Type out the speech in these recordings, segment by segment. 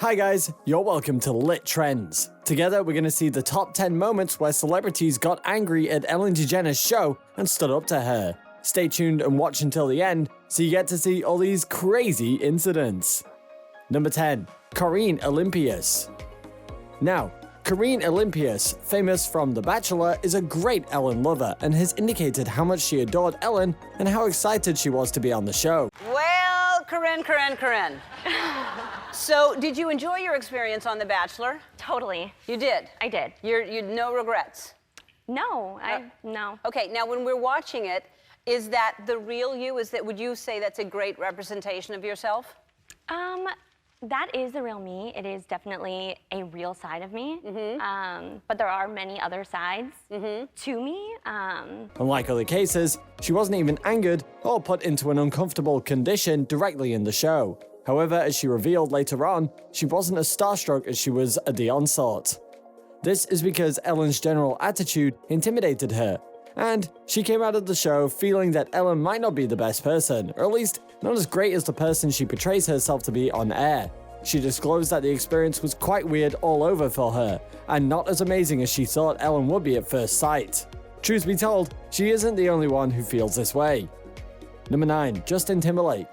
Hi guys, you're welcome to Lit Trends. Together we're going to see the top 10 moments where celebrities got angry at Ellen DeGeneres' show and stood up to her. Stay tuned and watch until the end so you get to see all these crazy incidents. Number 10. Corinne Olympias. Now, Corinne Olympias, famous from The Bachelor, is a great Ellen lover and has indicated how much she adored Ellen and how excited she was to be on the show. Well, Corinne. So, did you enjoy your experience on The Bachelor? Totally. You did? I did. You no regrets? No, no. Okay, now when we're watching it, is that the real you? Would you say that's a great representation of yourself? That is the real me. It is definitely a real side of me. But there are many other sides to me. Unlike other cases, she wasn't even angered or put into an uncomfortable condition directly in the show. However, as she revealed later on, she wasn't as starstruck as she was at the onslaught. This is because Ellen's general attitude intimidated her, and she came out of the show feeling that Ellen might not be the best person, or at least not as great as the person she portrays herself to be on air. She disclosed that the experience was quite weird all over for her, and not as amazing as she thought Ellen would be at first sight. Truth be told, she isn't the only one who feels this way. Number 9. Justin Timberlake.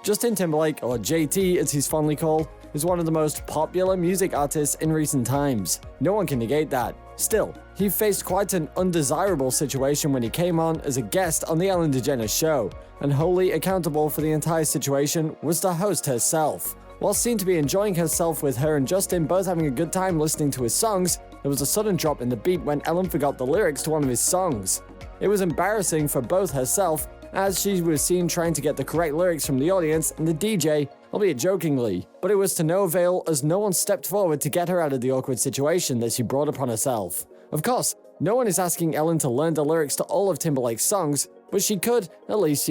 Justin Timberlake, or JT as he's fondly called, is one of the most popular music artists in recent times. No one can negate that. Still, he faced quite an undesirable situation when he came on as a guest on the Ellen DeGeneres show, and wholly accountable for the entire situation was the host herself. While seen to be enjoying herself with her and Justin both having a good time listening to his songs, there was a sudden drop in the beat when Ellen forgot the lyrics to one of his songs. It was embarrassing for both herself, as she was seen trying to get the correct lyrics from the audience and the DJ, albeit jokingly, but it was to no avail as no one stepped forward to get her out of the awkward situation that she brought upon herself. Of course, no one is asking Ellen to learn the lyrics to all of Timberlake's songs, but she could, at least,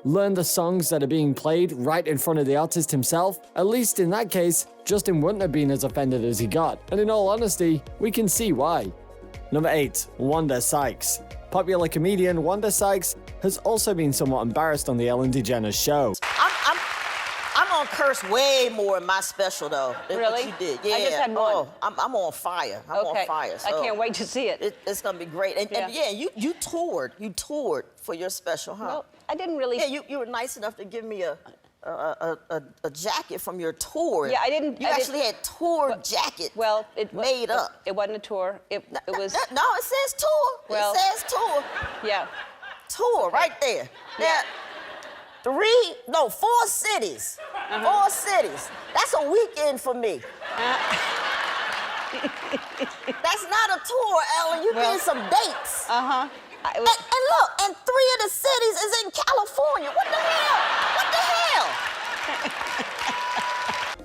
learn the songs that are being played right in front of the artist himself. At least in that case, Justin wouldn't have been as offended as he got, and in all honesty, we can see why. Number 8. Wanda Sykes. Popular comedian Wanda Sykes has also been somewhat embarrassed on the Ellen DeGeneres show. I'm gonna curse way more in my special though than Really? what you did. Yeah. I just had one. Oh, I'm on fire. I'm on fire. So I can't wait to see it. It's gonna be great. And yeah, you toured. You toured for your special, huh? Well, I didn't really. Yeah, you were nice enough to give me a jacket from your tour. Yeah, I didn't. You actually had tour jacket. Well, it made up. It wasn't a tour. It was. No, it says tour. Well, it says tour. Yeah. Tour right there. Yeah. Now, 4 cities. 4 cities. That's a weekend for me. That's not a tour, Ellen. You did some dates. And look, and 3 of the cities is in California. What the hell?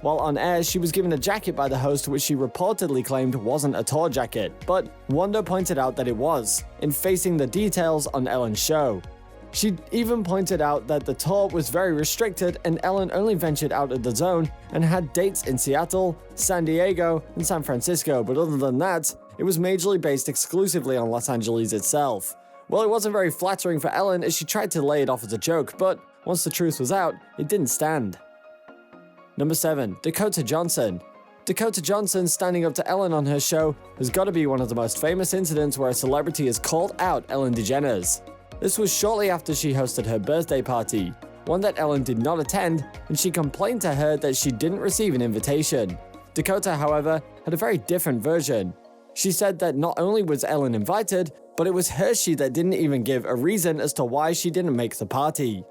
While on air, she was given a jacket by the host which she reportedly claimed wasn't a tour jacket, but Wanda pointed out that it was, in facing the details on Ellen's show. She even pointed out that the tour was very restricted and Ellen only ventured out of the zone and had dates in Seattle, San Diego, and San Francisco, but other than that, it was majorly based exclusively on Los Angeles itself. Well, it wasn't very flattering for Ellen as she tried to lay it off as a joke, but once the truth was out, it didn't stand. Number 7. Dakota Johnson. Dakota Johnson standing up to Ellen on her show has got to be one of the most famous incidents where a celebrity has called out Ellen DeGeneres. This was shortly after she hosted her birthday party, one that Ellen did not attend, and she complained to her that she didn't receive an invitation. Dakota, however, had a very different version. She said that not only was Ellen invited, but it was Hershey that didn't even give a reason as to why she didn't make the party.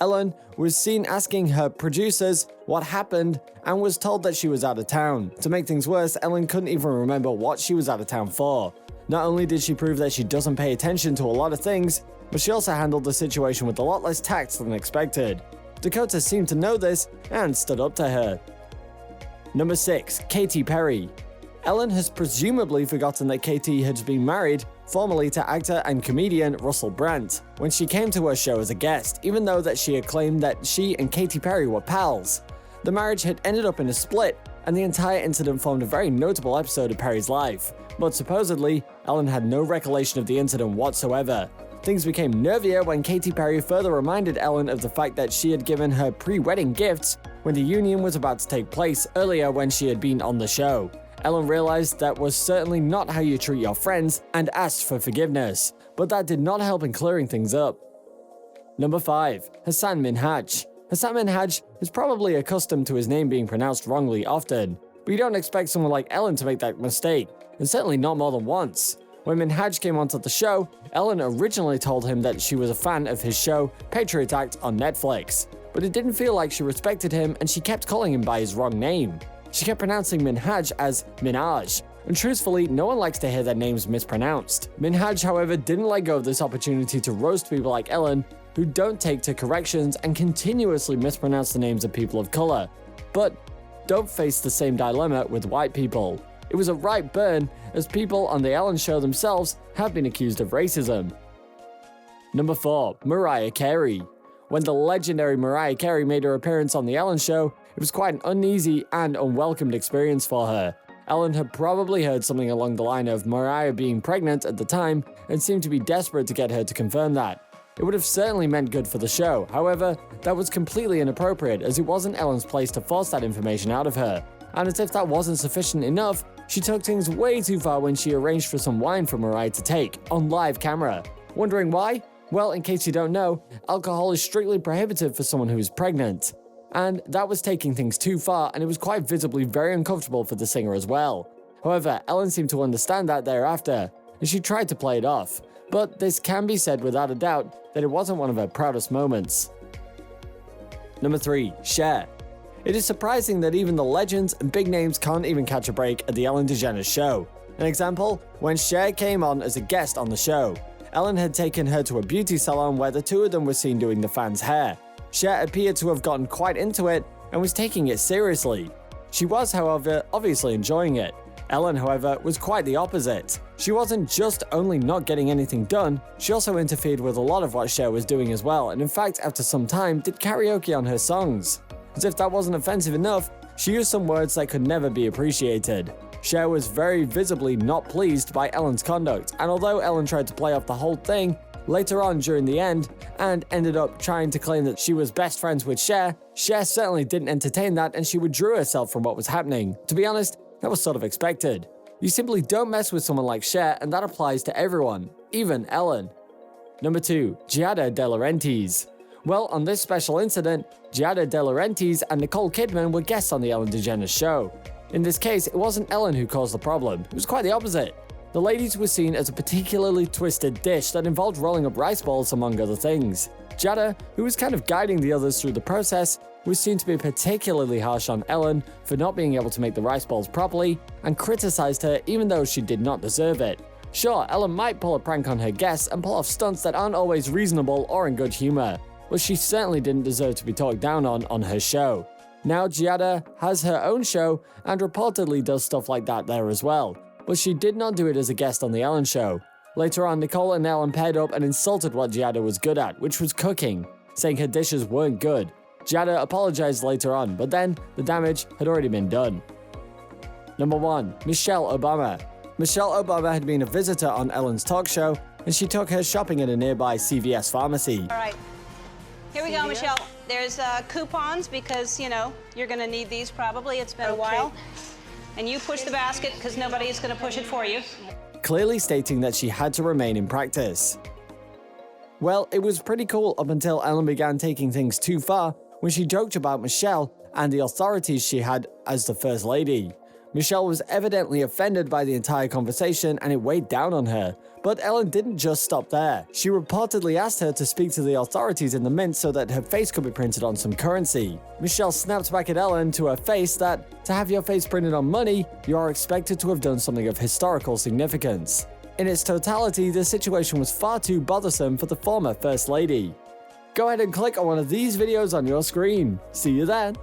Ellen was seen asking her producers what happened and was told that she was out of town. To make things worse, Ellen couldn't even remember what she was out of town for. Not only did she prove that she doesn't pay attention to a lot of things, but she also handled the situation with a lot less tact than expected. Dakota seemed to know this and stood up to her. Number 6. Katy Perry. Ellen has presumably forgotten that Katy had been married, formerly to actor and comedian Russell Brand, when she came to her show as a guest, even though that she had claimed that she and Katy Perry were pals. The marriage had ended up in a split, and the entire incident formed a very notable episode of Perry's life, but supposedly, Ellen had no recollection of the incident whatsoever. Things became nervier when Katy Perry further reminded Ellen of the fact that she had given her pre-wedding gifts when the union was about to take place earlier when she had been on the show. Ellen realized that was certainly not how you treat your friends and asked for forgiveness, but that did not help in clearing things up. Number 5. Hasan Minhaj. Hasan Minhaj is probably accustomed to his name being pronounced wrongly often, but you don't expect someone like Ellen to make that mistake, and certainly not more than once. When Minhaj came onto the show, Ellen originally told him that she was a fan of his show Patriot Act on Netflix, but it didn't feel like she respected him and she kept calling him by his wrong name. She kept pronouncing Minhaj as Minaj, and truthfully, no one likes to hear their names mispronounced. Minhaj, however, didn't let go of this opportunity to roast people like Ellen, who don't take to corrections and continuously mispronounce the names of people of color, but don't face the same dilemma with white people. It was a right burn, as people on the Ellen Show themselves have been accused of racism. Number 4. Mariah Carey. When the legendary Mariah Carey made her appearance on the Ellen Show, it was quite an uneasy and unwelcomed experience for her. Ellen had probably heard something along the line of Mariah being pregnant at the time and seemed to be desperate to get her to confirm that. It would have certainly meant good for the show, however, that was completely inappropriate as it wasn't Ellen's place to force that information out of her. And as if that wasn't sufficient enough, she took things way too far when she arranged for some wine for Mariah to take, on live camera. Wondering why? Well, in case you don't know, alcohol is strictly prohibited for someone who is pregnant. And that was taking things too far, and it was quite visibly very uncomfortable for the singer as well. However, Ellen seemed to understand that thereafter, and she tried to play it off. But this can be said without a doubt that it wasn't one of her proudest moments. Number 3. Cher. It is surprising that even the legends and big names can't even catch a break at the Ellen DeGeneres show. An example, when Cher came on as a guest on the show, Ellen had taken her to a beauty salon where the two of them were seen doing the fans' hair. Cher appeared to have gotten quite into it and was taking it seriously. She was, however, obviously enjoying it. Ellen, however, was quite the opposite. She wasn't just only not getting anything done, she also interfered with a lot of what Cher was doing as well, and in fact, after some time, did karaoke on her songs. As if that wasn't offensive enough, she used some words that could never be appreciated. Cher was very visibly not pleased by Ellen's conduct, and although Ellen tried to play off the whole thing, later on during the end, and ended up trying to claim that she was best friends with Cher, Cher certainly didn't entertain that and she withdrew herself from what was happening. To be honest, that was sort of expected. You simply don't mess with someone like Cher, and that applies to everyone, even Ellen. Number 2. Giada De Laurentis. Well, on this special incident, Giada De Laurentis and Nicole Kidman were guests on the Ellen DeGeneres show. In this case, it wasn't Ellen who caused the problem, it was quite the opposite. The ladies were seen as a particularly twisted dish that involved rolling up rice balls among other things. Giada, who was kind of guiding the others through the process, was seen to be particularly harsh on Ellen for not being able to make the rice balls properly, and criticized her even though she did not deserve it. Sure, Ellen might pull a prank on her guests and pull off stunts that aren't always reasonable or in good humor, but she certainly didn't deserve to be talked down on her show. Now Giada has her own show and reportedly does stuff like that there as well, but she did not do it as a guest on the Ellen show. Later on, Nicole and Ellen paired up and insulted what Giada was good at, which was cooking, saying her dishes weren't good. Giada apologized later on, but then the damage had already been done. Number 1. Michelle Obama. Michelle Obama had been a visitor on Ellen's talk show, and she took her shopping at a nearby CVS pharmacy. All right. Here we go, Michelle. There's coupons because, you know, you're going to need these probably. It's been a while. And you push the basket because nobody is going to push it for you. Clearly stating that she had to remain in practice. Well, it was pretty cool up until Ellen began taking things too far when she joked about Michelle and the authorities she had as the First Lady. Michelle was evidently offended by the entire conversation and it weighed down on her. But Ellen didn't just stop there. She reportedly asked her to speak to the authorities in the mint so that her face could be printed on some currency. Michelle snapped back at Ellen to her face that, to have your face printed on money, you are expected to have done something of historical significance. In its totality, the situation was far too bothersome for the former First Lady. Go ahead and click on one of these videos on your screen. See you then!